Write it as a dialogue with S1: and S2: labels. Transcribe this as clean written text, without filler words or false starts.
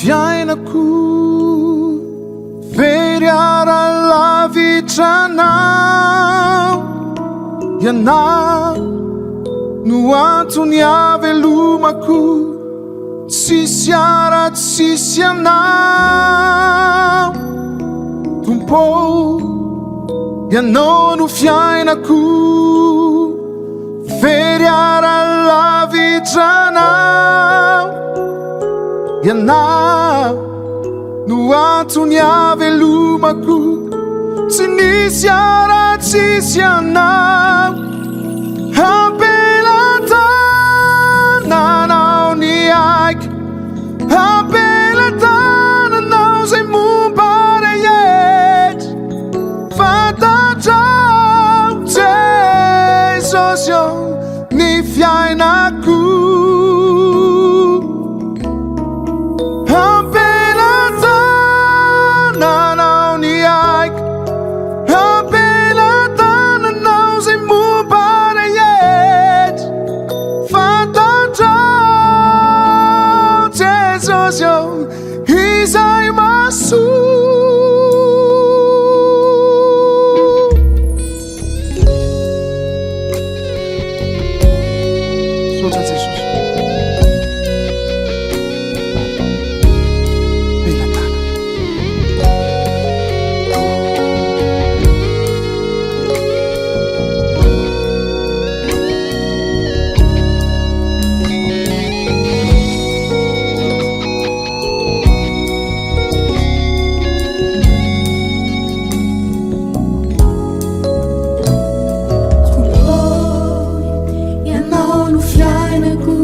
S1: fiainako very ara-lavitranao ianao no antony avelomako tsisy ara-tsisy anao tompo ianao no fiainako very ara-lavitranao ianao no antony avelomako tsy nisy ara-tsisy anao Ampelatananao ny aiky Ampelatananao zay momba rehetra fantatrao Jesosy eo ny fiainako Ampelatananao ny aiky Ampelatananao zay momba rehetra fantatrao Jesosy eo izay mahasoa sotra Jesosy Ianao no fiainako